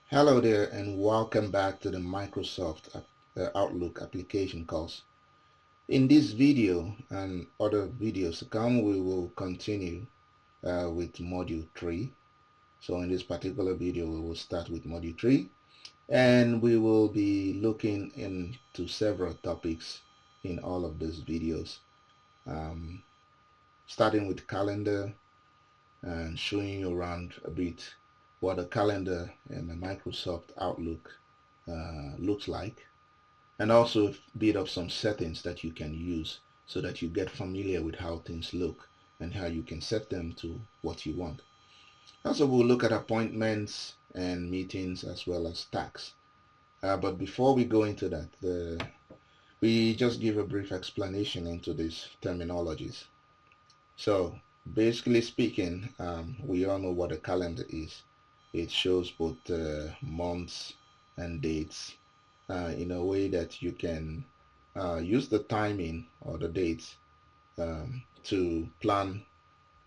Hello there and welcome back to the Microsoft Outlook application course. In this video and other videos to come, we will continue with Module 3. So in this particular video, we will start with Module 3 and we will be looking into several topics in all of these videos, starting with calendar and showing you around a bit what a calendar in the Microsoft Outlook looks like, and also a bit of some settings that you can use so that you get familiar with how things look and how you can set them to what you want. Also, we'll look at appointments and meetings as well as tasks. But before we go into that, we just give a brief explanation into these terminologies. So basically speaking, we all know what a calendar is. It shows both months and dates in a way that you can use the timing or the dates to plan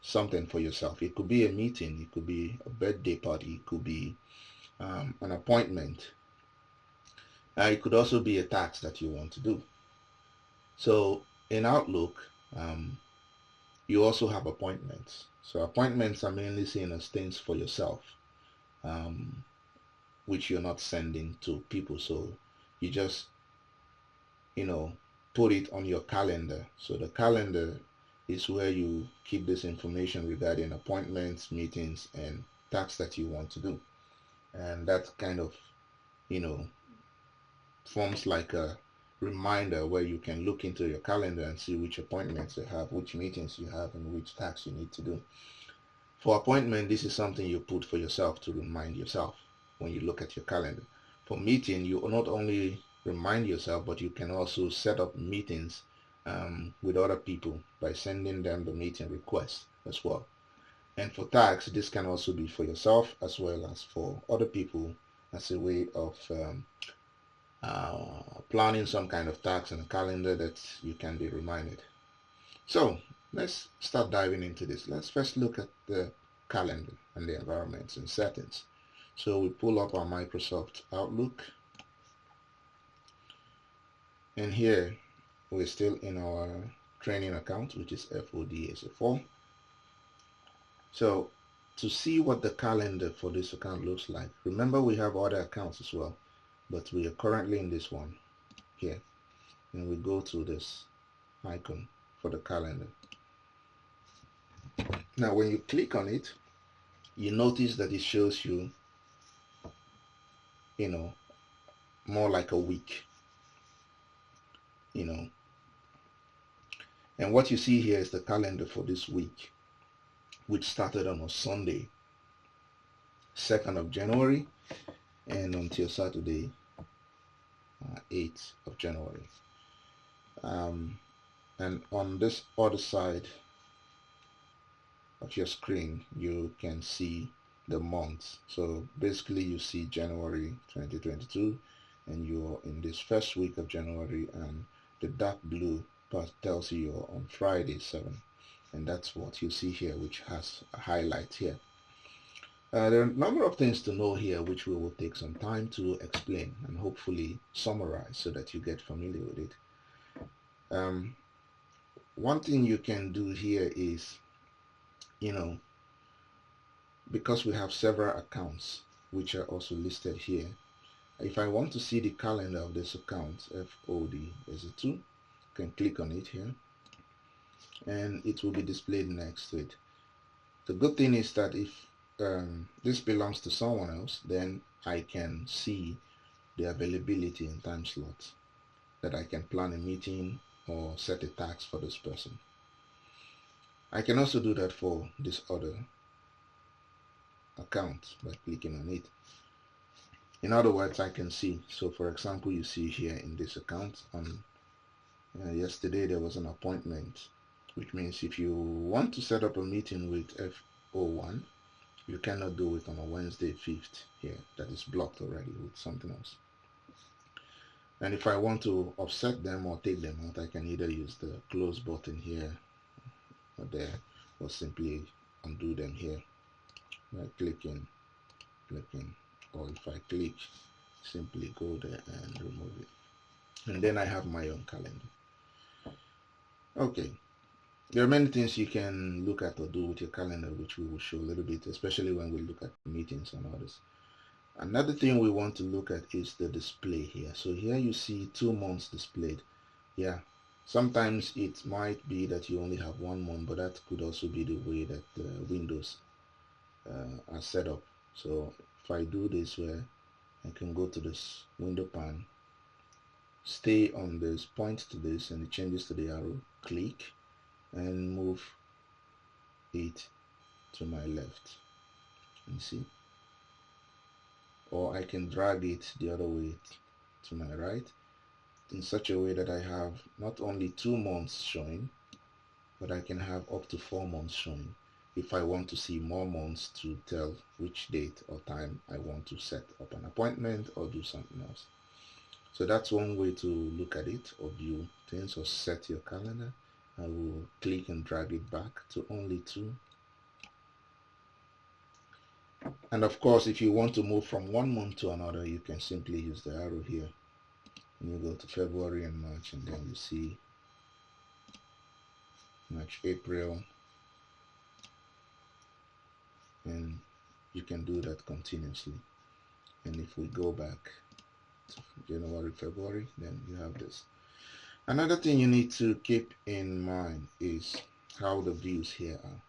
something for yourself. It could be a meeting, it could be a birthday party, it could be an appointment. It could also be a task that you want to do. So in Outlook, you also have appointments. So appointments are mainly seen as things for yourself, which you're not sending to people. So you just, put it on your calendar. So the calendar is where you keep this information regarding appointments, meetings, and tasks that you want to do. And that kind of, forms like a reminder where you can look into your calendar and see which appointments you have, which meetings you have, and which tasks you need to do. For appointment, this is something you put for yourself to remind yourself when you look at your calendar. For meeting, you not only remind yourself, but you can also set up meetings with other people by sending them the meeting request as well. And for tasks, this can also be for yourself as well as for other people as a way of planning some kind of task in a calendar that you can be reminded. So let's start diving into this. Let's first look at the calendar and the environments and settings. So we pull up our Microsoft Outlook, and here we're still in our training account, which is FODAS4. So to see what the calendar for this account looks like, remember we have other accounts as well, but we are currently in this one here, and we go to this icon for the calendar. Now when you click on it, you notice that it shows you, more like a week, and what you see here is the calendar for this week, which started on a Sunday, 2nd of January, and until Saturday, 8th of January. And on this other side of your screen, you can see the months. So basically you see January 2022, and you're in this first week of January, and the dark blue part tells you you're on Friday 7, and that's what you see here, which has a highlight here. There are a number of things to know here which we will take some time to explain and hopefully summarize so that you get familiar with it. One thing you can do here is, because we have several accounts which are also listed here, if I want to see the calendar of this account, FOD2, can click on it here and it will be displayed next to it. The good thing is that if this belongs to someone else, then I can see the availability and time slots that I can plan a meeting or set a task for this person. I can also do that for this other account by clicking on it. In other words, I can see. So for example, you see here in this account on yesterday there was an appointment, which means if you want to set up a meeting with F01, you cannot do it on a Wednesday 5th here. That is blocked already with something else. And if I want to offset them or take them out, I can either use the close button here or there, or simply undo them here by clicking, or if I click, simply go there and remove it. And then I have my own calendar. Okay, there are many things you can look at or do with your calendar, which we will show a little bit, especially when we look at meetings and others. Another thing we want to look at is the display here. So here you see 2 months displayed. Yeah, sometimes it might be that you only have 1 month, but that could also be the way that the windows are set up. So if I do this, where I can go to this window pane, stay on this, point to this, and it changes to the arrow, click and move it to my left, and see, or I can drag it the other way to my right, in such a way that I have not only 2 months showing, but I can have up to 4 months showing if I want to see more months to tell which date or time I want to set up an appointment or do something else. So that's one way to look at it or view things or set your calendar. I will click and drag it back to only 2. And of course, if you want to move from 1 month to another, you can simply use the arrow here. And you go to February and March, and then you see March, April, and you can do that continuously. And if we go back to January, February, then you have this. Another thing you need to keep in mind is how the views here are.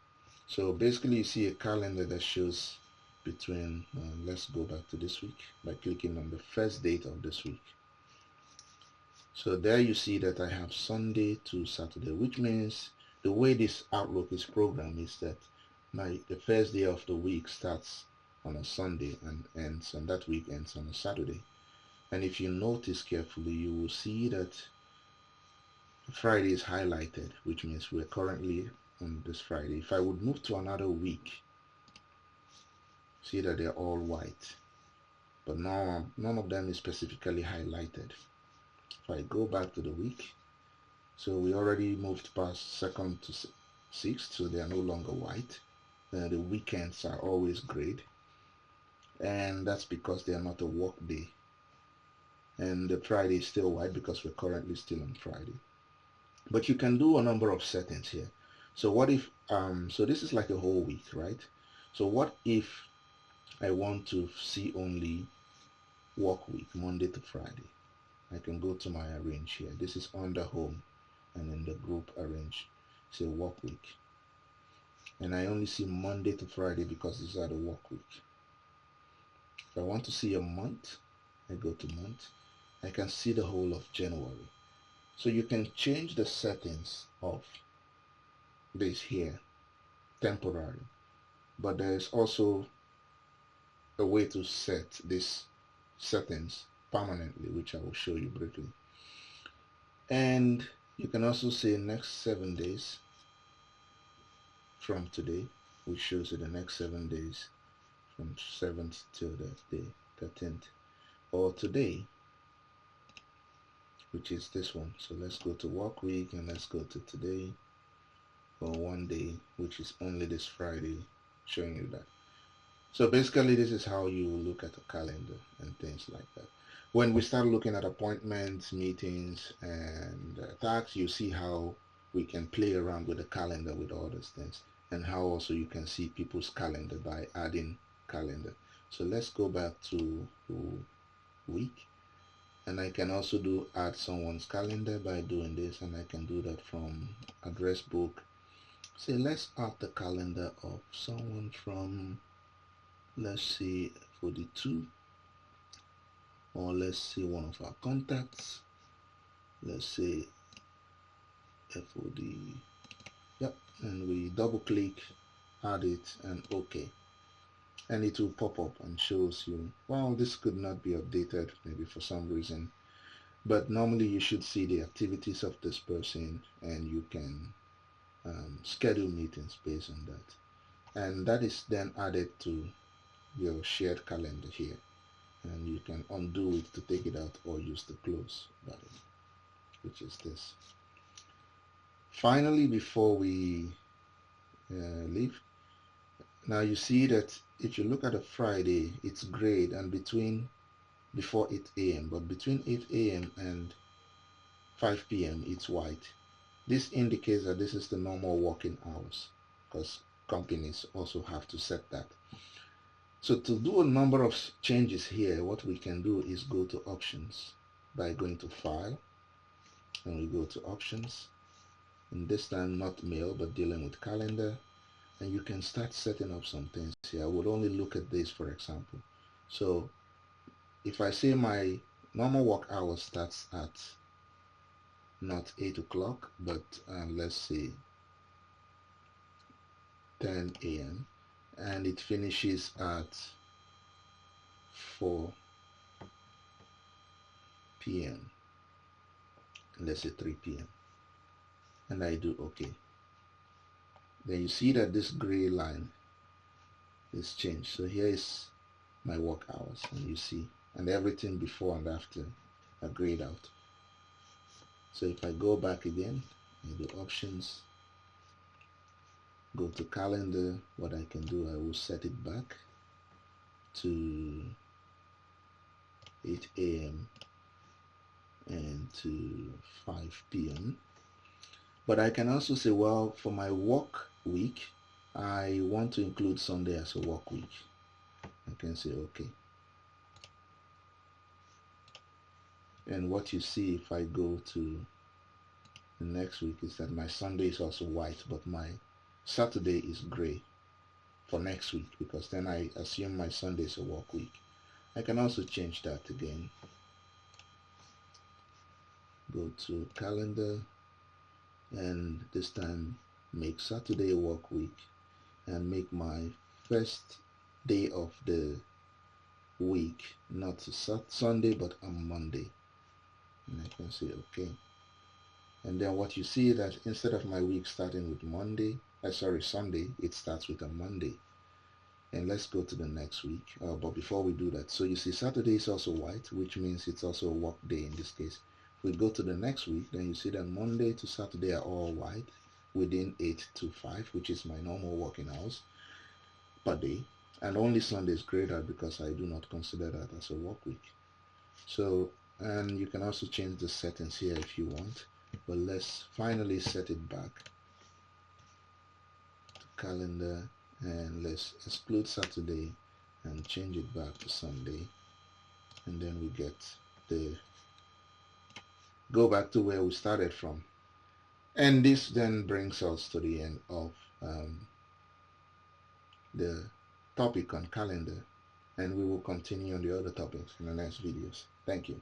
So basically you see a calendar that shows between, let's go back to this week by clicking on the first date of this week. So there you see that I have Sunday to Saturday, which means the way this Outlook is programmed is that the first day of the week starts on a Sunday and ends, and that week ends on a Saturday. And if you notice carefully, you will see that Friday is highlighted, which means we're currently on this Friday. If I would move to another week, see that they're all white, but now none of them is specifically highlighted. If I go back to the week, so we already moved past 2nd to 6th, so they are no longer white. The weekends are always grayed, and that's because they are not a work day. And the Friday is still white because we're currently still on Friday. But you can do a number of settings here. So what if, so this is like a whole week, right? So what if I want to see only work week, Monday to Friday? I can go to my arrange here. This is under home, and in the group arrange, say work week. And I only see Monday to Friday because these are the work week. If I want to see a month, I go to month. I can see the whole of January. So you can change the settings of this here temporarily, but there is also a way to set these settings permanently, which I will show you briefly. And you can also say next 7 days from today, which shows you the next 7 days from 7th till the day 13th, or today, which is this one. So let's go to work week and let's go to today, or 1 day, which is only this Friday, showing you that. So basically this is how you look at a calendar and things like that. When we start looking at appointments, meetings, and tasks, you see how we can play around with the calendar with all these things, and how also you can see people's calendar by adding calendar. So let's go back to week, and I can also do add someone's calendar by doing this, and I can do that from address book. Say let's add the calendar of someone from, let's see, 42, or let's see one of our contacts, let's say FOD, yep, and we double click, add it, and OK, and it will pop up and shows you, well, this could not be updated maybe for some reason, but normally you should see the activities of this person, and you can schedule meetings based on that, and that is then added to your shared calendar here, and you can undo it to take it out or use the close button, which is this. Finally, before we leave, Now you see that if you look at a Friday, it's grayed and before 8 a.m. but between 8 a.m. and 5 p.m. it's white. This indicates that this is the normal working hours, because companies also have to set that. So to do a number of changes here, what we can do is go to options by going to file, and we go to options, and this time not mail but dealing with calendar, and you can start setting up some things here. I would only look at this, for example. So if I say my normal work hour starts at not 8 o'clock but let's say 10 a.m. and it finishes at 4 p.m. let's say 3 p.m. and I do OK, then you see that this gray line is changed. So here is my work hours, and you see, and everything before and after are grayed out. So if I go back again, I do options, go to calendar, what I can do, I will set it back to 8 a.m. and to 5 p.m. But I can also say, well, for my work week, I want to include Sunday as a work week. I can say OK. And what you see if I go to the next week is that my Sunday is also white, but my Saturday is gray for next week, because then I assume my Sunday is a work week. I can also change that again. Go to calendar, and this time make Saturday a work week, and make my first day of the week not Sunday but on Monday, and I can say OK. And then what you see is that instead of my week starting with Sunday, it starts with a Monday. And let's go to the next week. But before we do that, so you see Saturday is also white, which means it's also a work day in this case. If we go to the next week, then you see that Monday to Saturday are all white within 8 to 5, which is my normal working hours per day. And only Sunday is grayed out because I do not consider that as a work week. So, and you can also change the settings here if you want. But let's finally set it back to calendar, and let's exclude Saturday and change it back to Sunday, and then we go back to where we started from. And this then brings us to the end of the topic on calendar, and we will continue on the other topics in the next videos. Thank you.